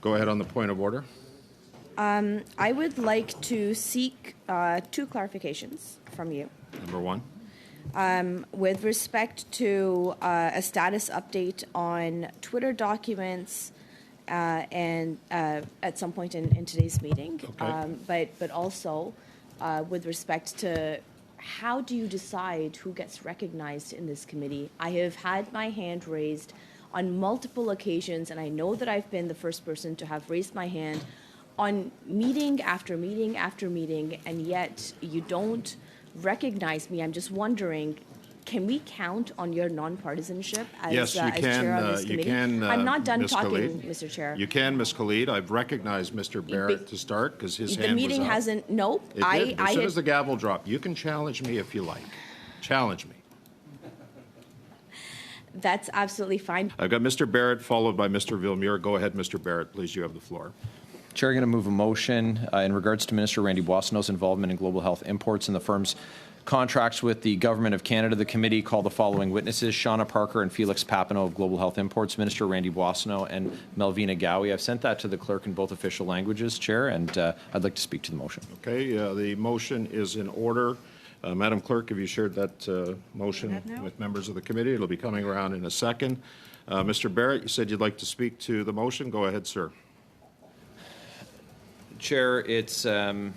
Go ahead on the point of order. I would like to seek two clarifications from you. Number one. With respect to a status update on Twitter documents and at some point in today's meeting, Okay. but also with respect to how do you decide who gets recognized in this committee? I have had my hand raised on multiple occasions, and I know that I've been the first person to have raised my hand on meeting after meeting after meeting, and yet you don't recognize me. I'm just wondering, can we count on your nonpartisanship as, Yes, you as chair can, of this you committee? can, I'm not done Ms. talking, Khalid. Mr. Chair. You can, Ms. Khalid. I've recognized Mr. Barrett to start because his The hand was meeting up. hasn't. No, It did. As soon as the gavel dropped, you can challenge me if you like. Challenge me. That's absolutely fine. I've got Mr. Barrett followed by Mr. Villemure. Go ahead, Mr. Barrett. Please, you have the floor. Chair, I'm going to move a motion in regards to Minister Randy Boissonnault's involvement in global health imports and the firm's contracts with the Government of Canada. The committee called the following witnesses: Shauna Parker and Felix Papineau of Global Health Imports, Minister Randy Boissonnault, and Melvina Gowie. I've sent that to the clerk in both official languages, Chair, and I'd like to speak to the motion. Okay, the motion is in order. Madam Clerk, have you shared that motion with members of the committee? It'll be coming around in a second. Mr. Barrett, you said you'd like to speak to the motion. Go ahead, sir. Chair, it's a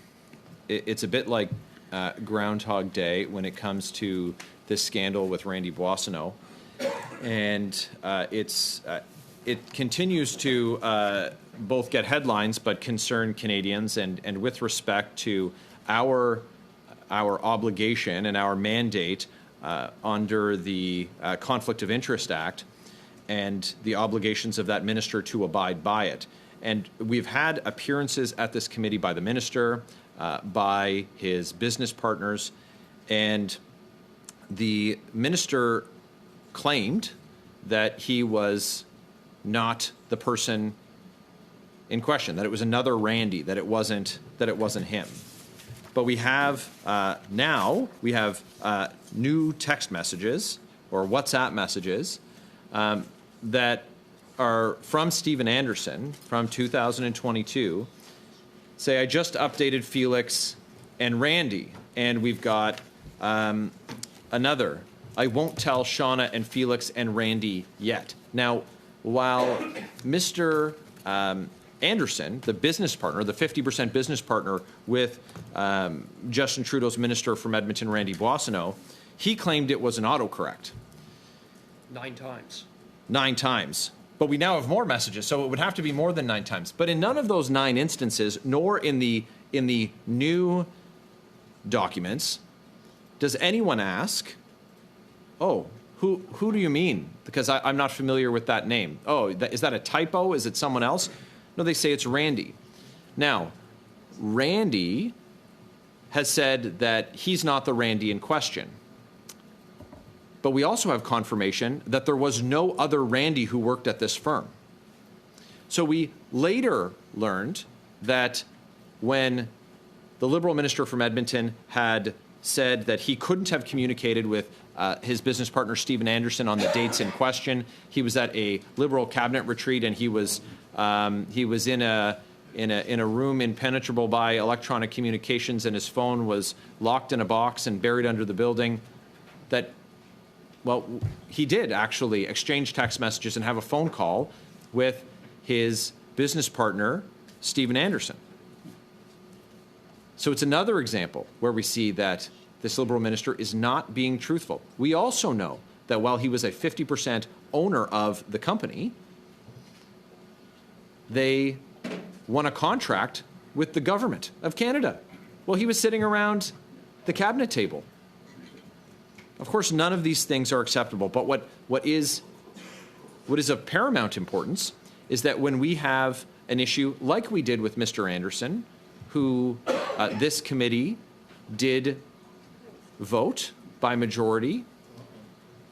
bit like Groundhog Day when it comes to this scandal with Randy Boissonnault, and it continues to both get headlines but concern Canadians. And with respect to our obligation and our mandate under the Conflict of Interest Act and the obligations of that minister to abide by it. And we've had appearances at this committee by the minister, by his business partners, and the minister claimed that he was not the person in question, that it was another Randy, that it wasn't him. But we have now new text messages or WhatsApp messages that are from Stephen Anderson from 2022. Say, I just updated Felix and Randy, and we've got another. I won't tell Shauna and Felix and Randy yet. Now, while Mr. Anderson, the business partner, the 50% business partner with Justin Trudeau's minister from Edmonton, Randy Boissonnault, he claimed it was an autocorrect. 9 times. 9 times. But we now have more messages, so it would have to be more than 9 times. But in none of those 9 instances, nor in the new documents, does anyone ask, oh, who do you mean? Because I'm not familiar with that name. Oh, is that a typo? Is it someone else? No, they say it's Randy. Now, Randy has said that he's not the Randy in question. But we also have confirmation that there was no other Randy who worked at this firm. So we later learned that when the Liberal minister from Edmonton had said that he couldn't have communicated with his business partner, Stephen Anderson, on the dates in question, he was at a Liberal cabinet retreat, and he was in a room impenetrable by electronic communications, and his phone was locked in a box and buried under the building. Well, he did actually exchange text messages and have a phone call with his business partner, Stephen Anderson. So it's another example where we see that this Liberal minister is not being truthful. We also know that while he was a 50% owner of the company, they won a contract with the government of Canada. Well, he was sitting around the cabinet table. Of course, none of these things are acceptable, but what is of paramount importance is that when we have an issue like we did with Mr. Anderson, who this committee did vote by majority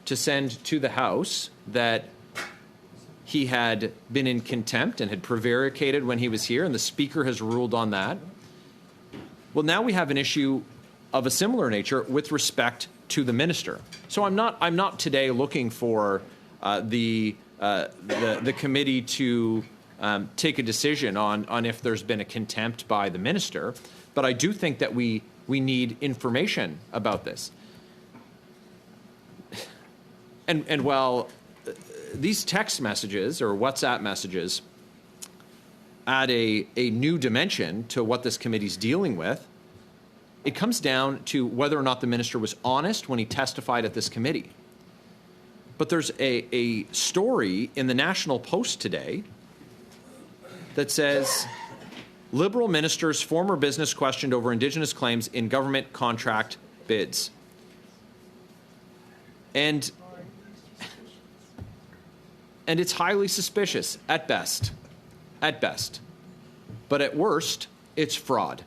to send to the House that he had been in contempt and had prevaricated when he was here, and the Speaker has ruled on that. Well, now we have an issue of a similar nature with respect to the minister. So I'm not today looking for the committee to take a decision on if there's been a contempt by the minister, but I do think that we need information about this. And while these text messages or WhatsApp messages add a new dimension to what this committee's dealing with, it comes down to whether or not the minister was honest when he testified at this committee. But there's a story in the National Post today that says, Liberal minister's former business questioned over Indigenous claims in government contract bids. And it's highly suspicious at best. At best. But at worst, it's fraud.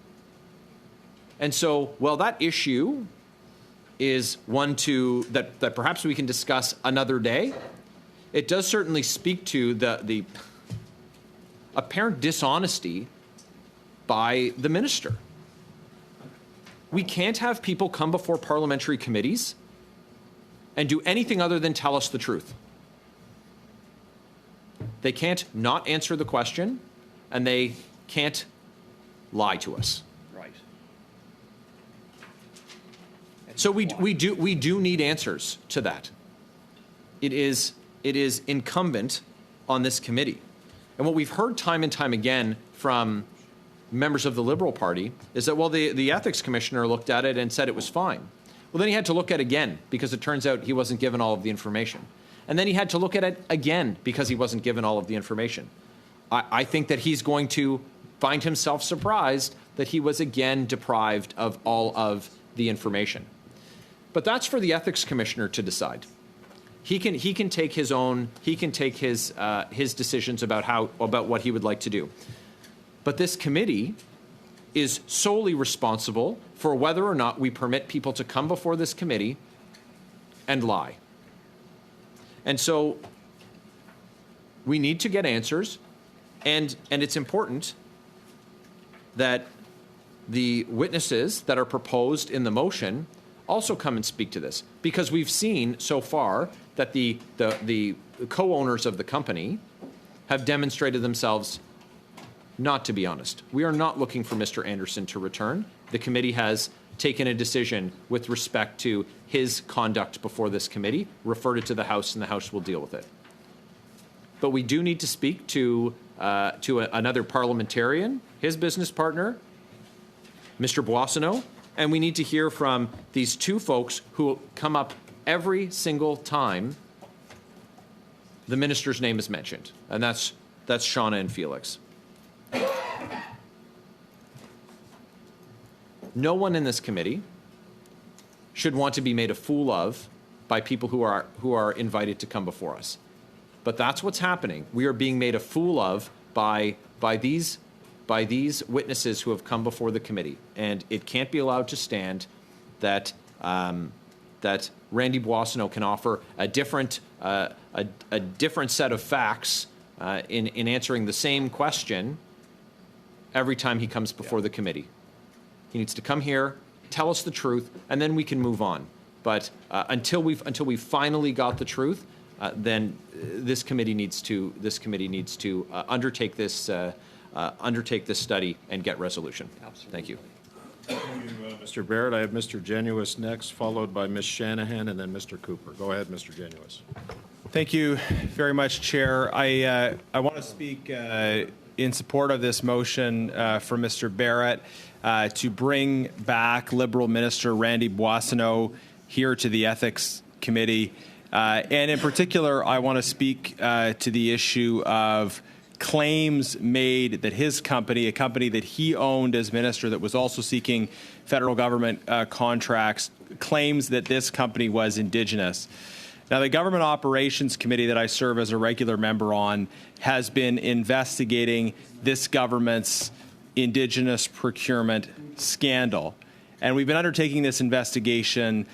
And so, while that issue is one that perhaps we can discuss another day, it does certainly speak to the apparent dishonesty by the minister. We can't have people come before parliamentary committees and do anything other than tell us the truth. They can't not answer the question, and they can't lie to us. Right. So we do need answers to that. It is incumbent on this committee. And what we've heard time and time again from members of the Liberal Party is that, well, the ethics commissioner looked at it and said it was fine. Well, then he had to look at it again because it turns out he wasn't given all of the information. And then he had to look at it again because he wasn't given all of the information. I think that he's going to find himself surprised that he was again deprived of all of the information. But that's for the ethics commissioner to decide. He can take his own, he can take his decisions about what he would like to do. But this committee is solely responsible for whether or not we permit people to come before this committee and lie. And so we need to get answers, and it's important that the witnesses that are proposed in the motion also come and speak to this, because we've seen so far that the co-owners of the company have demonstrated themselves not to be honest. We are not looking for Mr. Anderson to return. The committee has taken a decision with respect to his conduct before this committee, referred it to the House, and the House will deal with it. But we do need to speak to another parliamentarian, his business partner, Mr. Boissonnault, and we need to hear from these two folks who come up every single time the minister's name is mentioned, and that's Shauna and Felix. No one in this committee should want to be made a fool of by people who are invited to come before us. But that's what's happening. We are being made a fool of by these witnesses who have come before the committee, and it can't be allowed to stand that that Randy Boissonnault can offer a different set of facts in answering the same question every time he comes before the committee. He needs to come here, tell us the truth, and then we can move on. But until we've finally got the truth, then this committee needs to undertake this study and get resolution. Absolutely. Thank you. Thank you, Mr. Barrett. I have Mr. Genuiss next, followed by Ms. Shanahan, and then Mr. Cooper. Go ahead, Mr. Genuiss. Thank you very much, Chair. I want to speak in support of this motion for Mr. Barrett to bring back Liberal Minister Randy Boissonnault here to the Ethics Committee. And in particular, I want to speak to the issue of claims made that his company, a company that he owned as minister that was also seeking federal government contracts, claims that this company was Indigenous. Now, the Government Operations Committee that I serve as a regular member on has been investigating this government's Indigenous procurement scandal. And we've been undertaking this investigation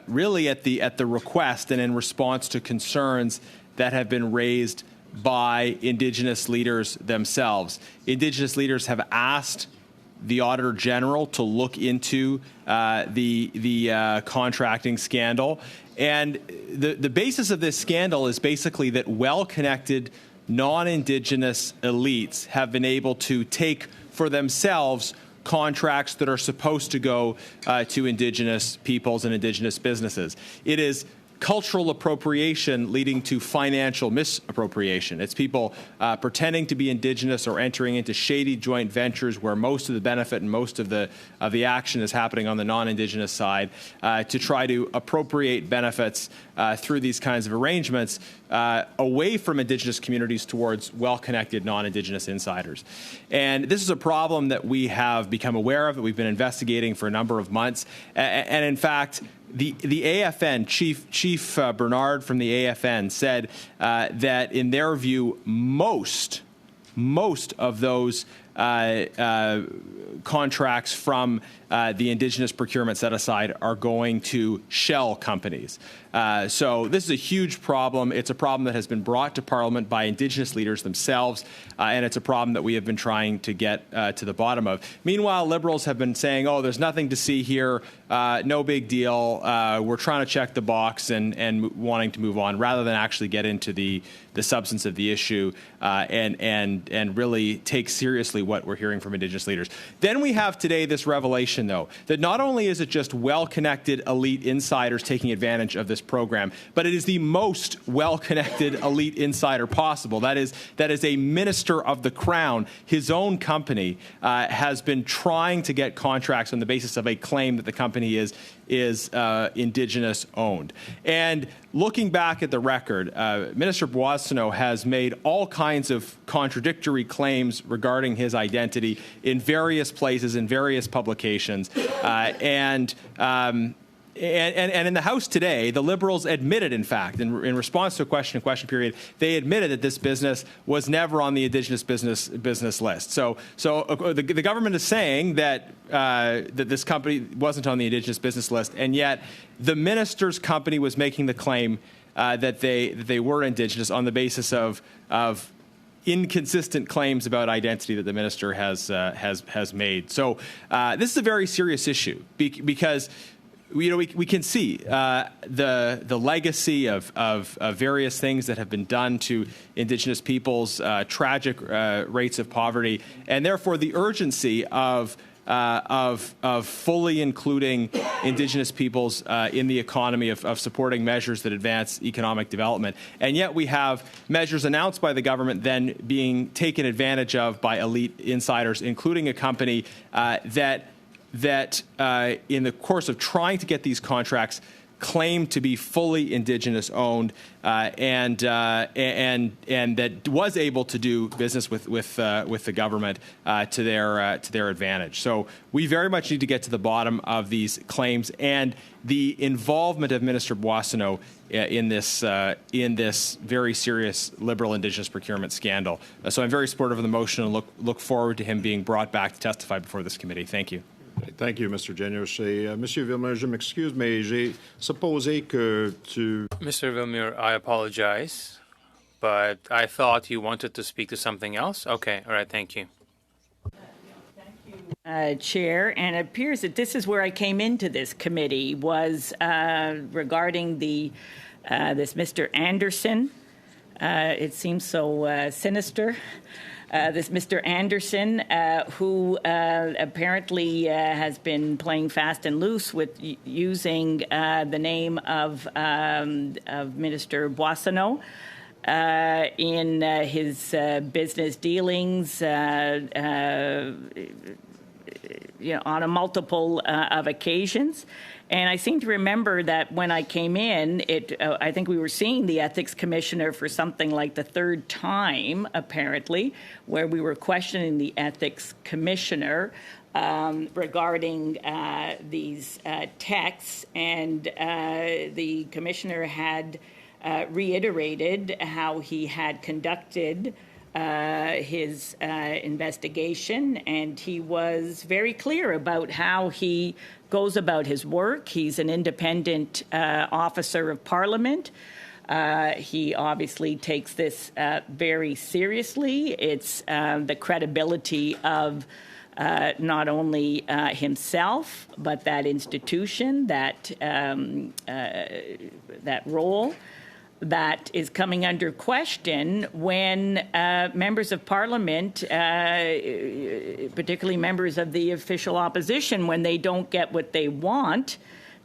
really at the request and in response to concerns that have been raised by Indigenous leaders themselves. Indigenous leaders have asked the Auditor General to look into the contracting scandal. And the basis of this scandal is basically that well-connected non-Indigenous elites have been able to take for themselves contracts that are supposed to go to Indigenous peoples and Indigenous businesses. It is cultural appropriation leading to financial misappropriation. It's people pretending to be Indigenous or entering into shady joint ventures where most of the benefit and most of the action is happening on the non-Indigenous side to try to appropriate benefits through these kinds of arrangements away from Indigenous communities towards well-connected non-Indigenous insiders. And this is a problem that we have become aware of, that we've been investigating for a number of months. And in fact, the AFN, Chief Bernard from the AFN said that in their view, most of those contracts from the Indigenous procurement set aside are going to shell companies. So this is a huge problem. It's a problem that has been brought to Parliament by Indigenous leaders themselves, and it's a problem that we have been trying to get to the bottom of. Meanwhile, Liberals have been saying, oh, there's nothing to see here, no big deal, we're trying to check the box and wanting to move on, rather than actually get into the substance of the issue and really take seriously what we're hearing from Indigenous leaders. Then we have today this revelation, though, that not only is it just well-connected elite insiders taking advantage of this program, but it is the most well-connected elite insider possible. That is a minister of the Crown. His own company has been trying to get contracts on the basis of a claim that the company is Indigenous owned. And looking back at the record, Minister Boissonnault has made all kinds of contradictory claims regarding his identity in various places, in various publications. And in the House today, the Liberals admitted, in fact, in response to a question period, they admitted that this business was never on the Indigenous business list. So the government is saying that that this company wasn't on the Indigenous business list, and yet the minister's company was making the claim that they were Indigenous on the basis of inconsistent claims about identity that the minister has made. So this is a very serious issue because we can see the legacy of various things that have been done to Indigenous peoples, tragic rates of poverty, and therefore the urgency of fully including Indigenous peoples in the economy, of supporting measures that advance economic development. And yet we have measures announced by the government then being taken advantage of by elite insiders, including a company that in the course of trying to get these contracts claimed to be fully Indigenous owned and that was able to do business with the government to their advantage. So we very much need to get to the bottom of these claims and the involvement of Minister Boissonnault in this very serious Liberal Indigenous procurement scandal. So I'm very supportive of the motion and look forward to him being brought back to testify before this committee. Thank you. Thank you, Mr. Genuiss. Monsieur Villemur, je m'excuse, mais j'ai supposé que tu... Mr. Villemur, I apologize, but I thought you wanted to speak to something else. Okay, all right, thank you. Chair, and it appears that this is where I came into this committee, was regarding this Mr. Anderson. It seems so sinister. This Mr. Anderson, who apparently has been playing fast and loose with using the name of Minister Boissonnault in his business dealings, on a multiple of occasions. And I seem to remember that when I came in, I think we were seeing the ethics commissioner for something like the third time, apparently, where we were questioning the ethics commissioner regarding these texts. And the commissioner had reiterated how he had conducted his investigation, and he was very clear about how he goes about his work. He's an independent officer of Parliament. He obviously takes this very seriously. It's the credibility of not only himself, but that institution, that role. that is coming under question when members of parliament, particularly members of the official opposition, when they don't get what they want,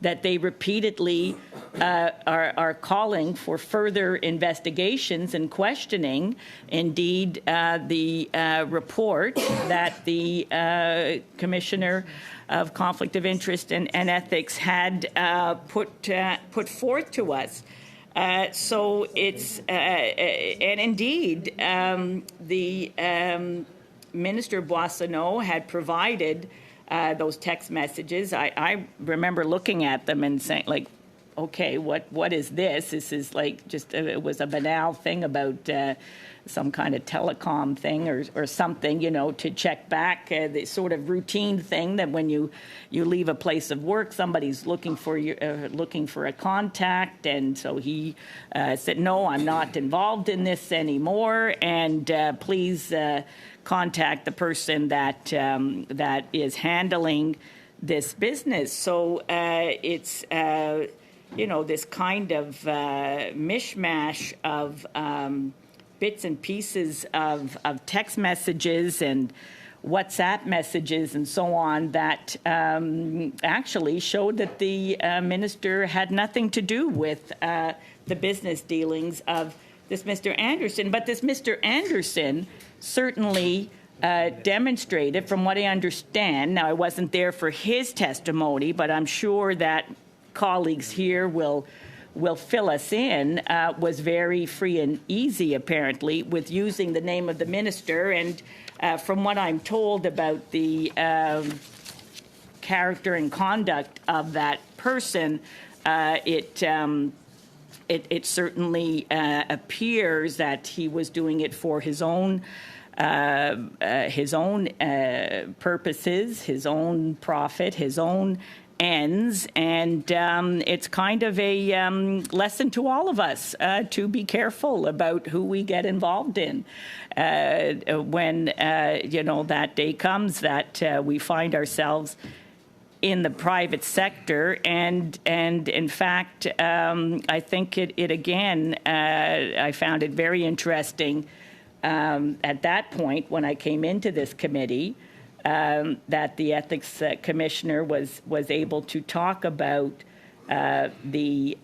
that they repeatedly are calling for further investigations and questioning. Indeed, the report that the Commissioner of Conflict of Interest and Ethics had put forth to us. So it's, and indeed, the Minister Boissonnault had provided those text messages. I remember looking at them and saying, like, okay, what is this? This is like just, it was a banal thing about some kind of telecom thing or something, you know, to check back, the sort of routine thing that when you leave a place of work, somebody's looking for you, looking for a contact. And so he said, no, I'm not involved in this anymore. And please contact the person that is handling this business. So it's, you know, this kind of mishmash of bits and pieces of text messages and WhatsApp messages and so on that actually showed that the minister had nothing to do with the business dealings of this Mr. Anderson. But this Mr. Anderson certainly demonstrated, from what I understand, now I wasn't there for his testimony, but I'm sure that colleagues here will fill us in, was very free and easy, apparently, with using the name of the minister. And from what I'm told about the character and conduct of that person, it certainly appears that he was doing it for his own purposes, his own profit, his own ends, and it's kind of a lesson to all of us to be careful about who we get involved in when you know, that day comes that we find ourselves in the private sector. And in fact, I think it again, I found it very interesting at that point when I came into this committee, that the ethics commissioner was able to talk about the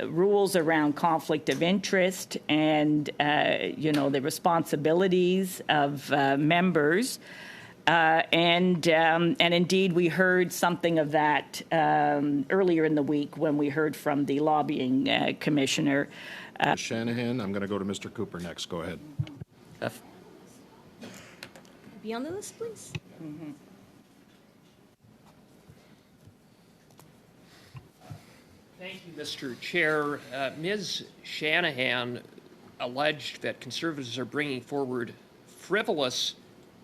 rules around conflict of interest and you know, the responsibilities of members, and indeed we heard something of that earlier in the week when we heard from the lobbying commissioner. Shanahan, I'm going to go to Mr. Cooper next. Go ahead. Be on the list, please. Mm-hmm. Thank you, Mr. Chair. Ms. Shanahan alleged that Conservatives are bringing forward frivolous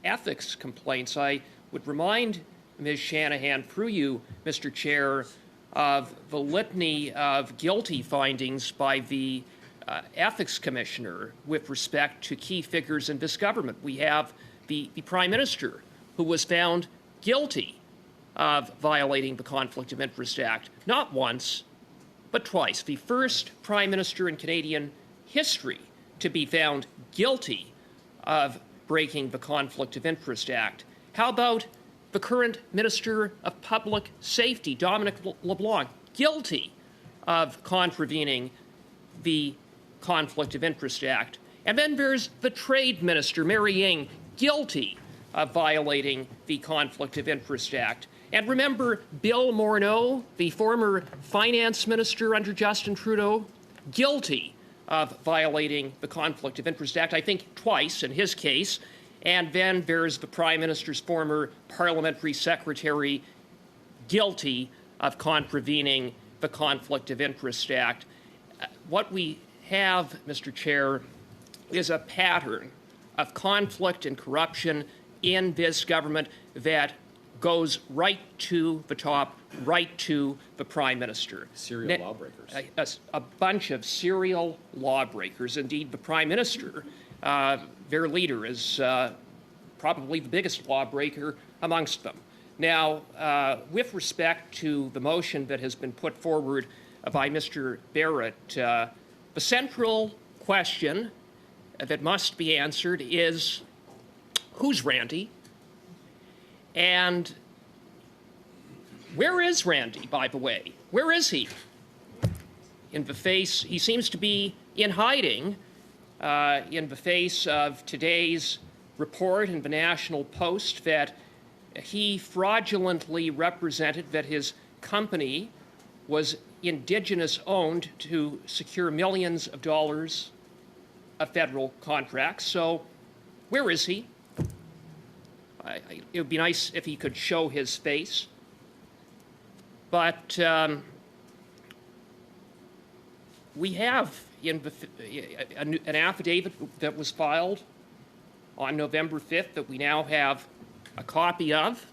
ethics complaints. I would remind Ms. Shanahan, through you, Mr. Chair, of the litany of guilty findings by the Ethics Commissioner with respect to key figures in this government. We have the Prime Minister, who was found guilty of violating the Conflict of Interest Act, not once, but twice. The first Prime Minister in Canadian history to be found guilty of breaking the Conflict of Interest Act. How about the current Minister of Public Safety, Dominic LeBlanc, guilty of contravening the Conflict of Interest Act? And then there's the Trade Minister, Mary Ying, guilty of violating the Conflict of Interest Act. And remember Bill Morneau, the former finance minister under Justin Trudeau, guilty of violating the Conflict of Interest Act, I think twice in his case. And then there's the Prime Minister's former parliamentary secretary, guilty of contravening the Conflict of Interest Act. What we have, Mr. Chair, is a pattern of conflict and corruption in this government that goes right to the top, right to the Prime Minister. Serial lawbreakers. A bunch of serial lawbreakers. Indeed, the Prime Minister, their leader, is probably the biggest lawbreaker amongst them. Now, with respect to the motion that has been put forward by Mr. Barrett. The central question that must be answered is, who's Randy? And where is Randy, by the way? Where is he? In the face, he seems to be in hiding in the face of today's report in the National Post that he fraudulently represented that his company was Indigenous owned to secure millions of dollars of federal contracts. So where is he? It would be nice if he could show his face. But we have an affidavit that was filed on November 5th that we now have a copy of,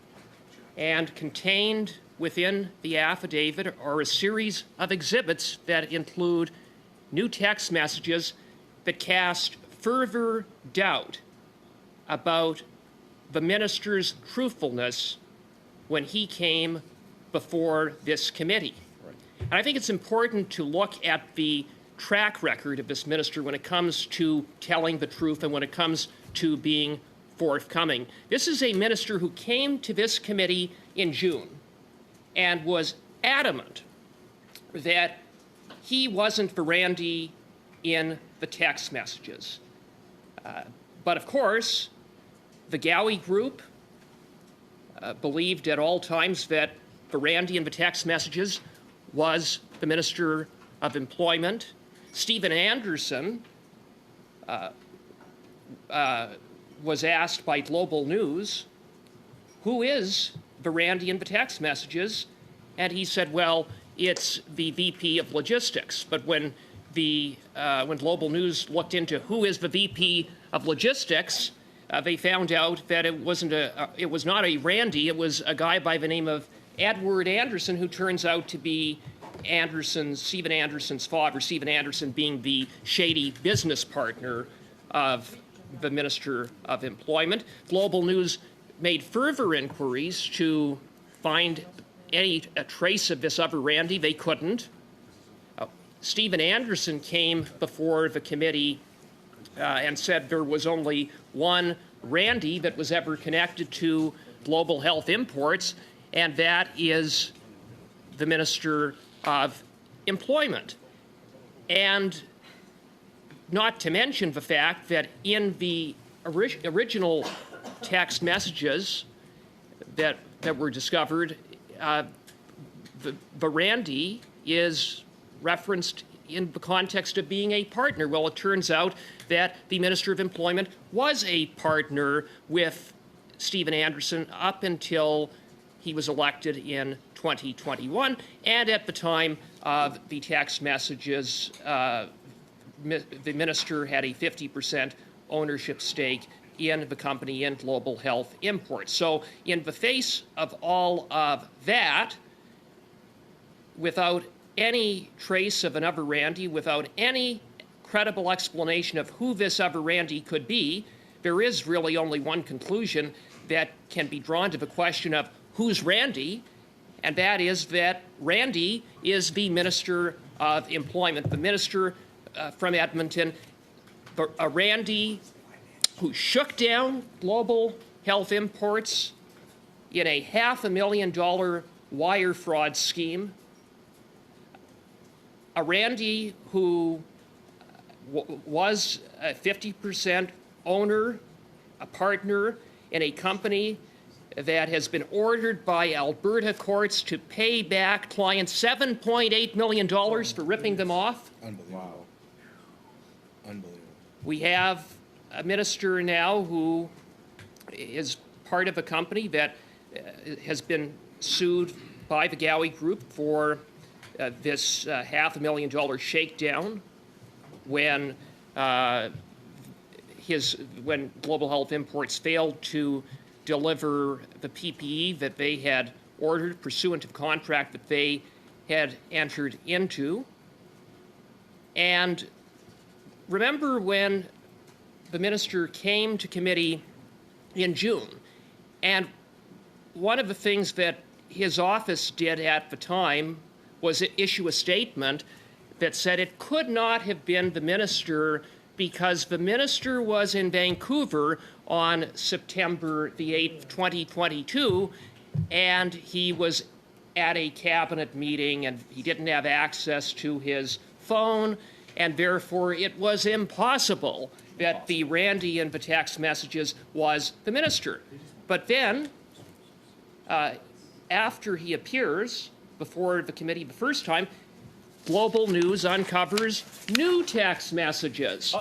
and contained within the affidavit are a series of exhibits that include new text messages that cast further doubt about the minister's truthfulness when he came before this committee. And I think it's important to look at the track record of this minister when it comes to telling the truth and when it comes to being forthcoming. This is a minister who came to this committee in June and was adamant that he wasn't the Randy in the text messages. But of course, the Gowie group believed at all times that the Randy in the text messages was the Minister of Employment. Stephen Anderson was asked by Global News, who is the Randy in the text messages? And he said, well, it's the VP of Logistics. But when Global News looked into who is the VP of Logistics, they found out that it was not a Randy, it was a guy by the name of Edward Anderson, who turns out to be Stephen Anderson's father, Stephen Anderson being the shady business partner of the Minister of Employment. Global News made further inquiries to find a trace of this other Randy. They couldn't. Stephen Anderson came before the committee and said there was only one Randy that was ever connected to Global Health Imports, and that is the Minister of Employment. And not to mention the fact that in the original text messages that were discovered, the Randy is referenced in the context of being a partner. Well, it turns out that the Minister of Employment was a partner with Stephen Anderson up until he was elected in 2021, and at the time of the text messages, the minister had a 50% ownership stake in the company in Global Health Imports. So in the face of all of that, without any trace of another Randy, without any credible explanation of who this other Randy could be, there is really only one conclusion that can be drawn to the question of who's Randy, and that is that Randy is the Minister of Employment, the minister from Edmonton, a Randy who shook down Global Health Imports in a $500,000 wire fraud scheme, a Randy who was a 50% owner, a partner in a company that has been ordered by Alberta courts to pay back clients $7.8 million for ripping them off. Unbelievable. Wow. Unbelievable. We have a minister now who is part of a company that has been sued by the Gowie Group for this $500,000 shakedown when Global Health Imports failed to deliver the PPE that they had ordered pursuant to the contract that they had entered into. And remember when the minister came to committee in June, and one of the things that his office did at the time was issue a statement that said it could not have been the minister because the minister was in Vancouver on September the 8th, 2022, and he was at a cabinet meeting and he didn't have access to his phone, and therefore it was impossible that the Randy in the text messages was the minister. But then, after he appears before the committee the first time, Global News uncovers new text messages.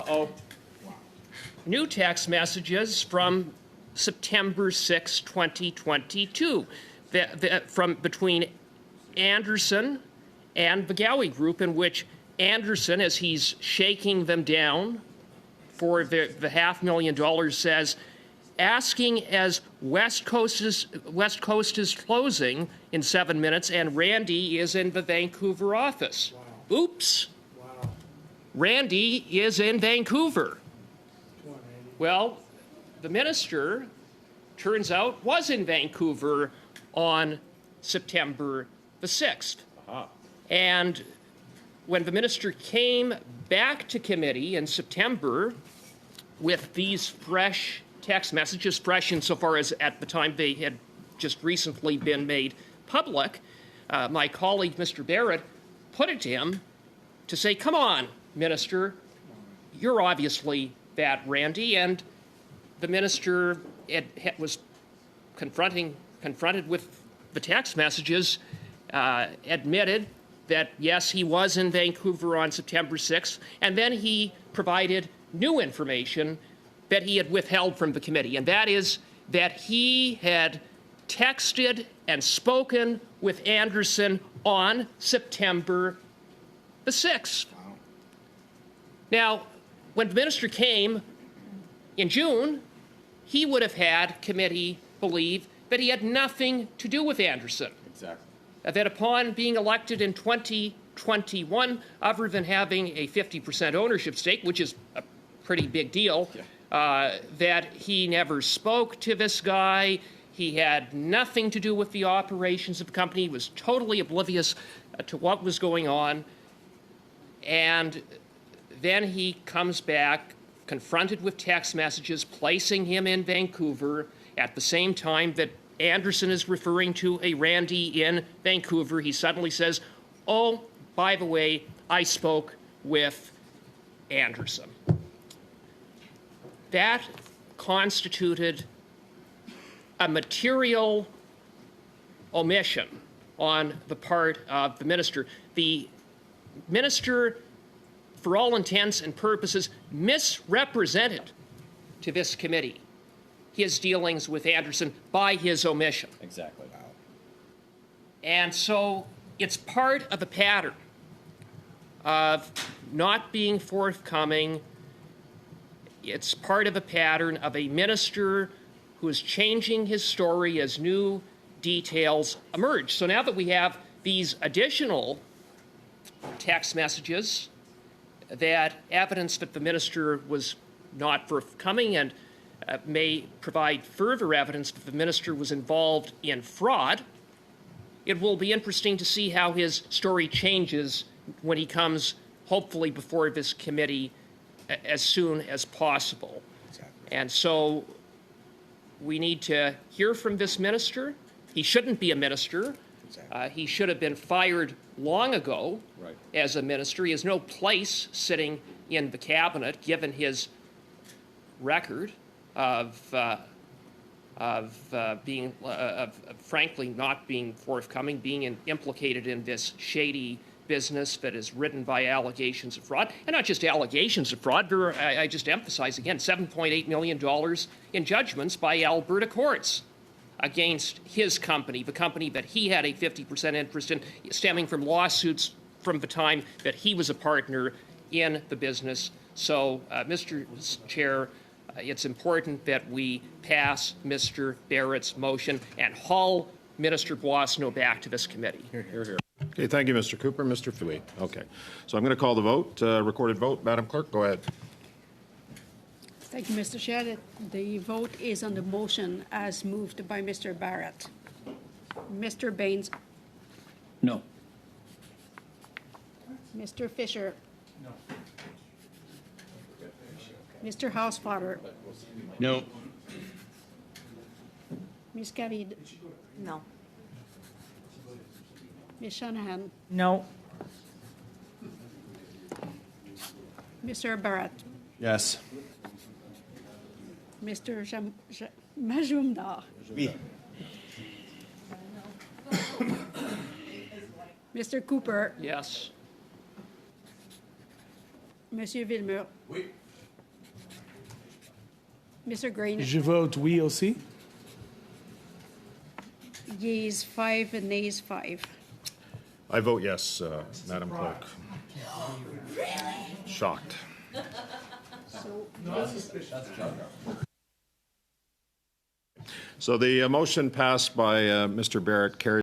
New text messages from September 6, 2022, from between Anderson and the Gowie Group, in which Anderson, as he's shaking them down for the $500,000, says, asking as West Coast is closing in 7 minutes and Randy is in the Vancouver office. Wow. Oops. Wow. Randy is in Vancouver. Well, the minister, turns out, was in Vancouver on September the 6th. And when the minister came back to committee in September with these fresh text messages, fresh insofar as at the time they had just recently been made public, my colleague, Mr. Barrett, put it to him to say, come on, minister, you're obviously that Randy. And the minister was confronted with the text messages, admitted that, yes, he was in Vancouver on September 6th, and then he provided new information that he had withheld from the committee, and that is that he had texted and spoken with Anderson on September the 6th. Wow. Now, when the minister came in June, he would have had committee believe that he had nothing to do with Anderson. Exactly. That upon being elected in 2021, other than having a 50% ownership stake, which is a pretty big deal, that he never spoke to this guy. He had nothing to do with the operations of the company. He was totally oblivious to what was going on. And then he comes back, confronted with text messages, placing him in Vancouver at the same time that Anderson is referring to a Randy in Vancouver. He suddenly says, oh, by the way, I spoke with Anderson. That constituted a material omission on the part of the minister. The minister, for all intents and purposes, misrepresented to this committee his dealings with Anderson by his omission. Exactly. Wow. And so it's part of a pattern of not being forthcoming. It's part of a pattern of a minister who is changing his story as new details emerge. So now that we have these additional text messages that evidence that the minister was not forthcoming and may provide further evidence that the minister was involved in fraud, it will be interesting to see how his story changes when he comes, hopefully, before this committee as soon as possible. Exactly. And so we need to hear from this minister. He shouldn't be a minister. Exactly. He should have been fired long ago as a minister. He has no place sitting in the cabinet, given his record of frankly not being forthcoming, being implicated in this shady business that is ridden by allegations of fraud, and not just allegations of fraud. There are, I just emphasize again, $7.8 million in judgments by Alberta courts against his company, the company that he had a 50% interest in, stemming from lawsuits from the time that he was a partner in the business. So, Mr. Chair, it's important that we pass Mr. Barrett's motion and haul Minister Boissonnault back to this committee. Hear, hear, hear. Okay, thank you, Mr. Cooper. Mr. Fouie. Okay, so I'm going to call the vote, recorded vote. Madam Clerk, go ahead. Thank you, Mr. Chair. The vote is on the motion as moved by Mr. Barrett. Mr. Baines. No. Mr. Fisher. Mr. Housefather. No. Ms. Gavid. No. Ms. Shanahan. No. Mr. Barrett. Yes. Mr. Majumdar. Oui. Mr. Cooper. Yes. Monsieur Villemur. Oui. Mr. Green. Je vote oui aussi. Yeas 5 and nays 5. I vote yes, Madam Clerk. Shocked. So the motion passed by Mr. Barrett carries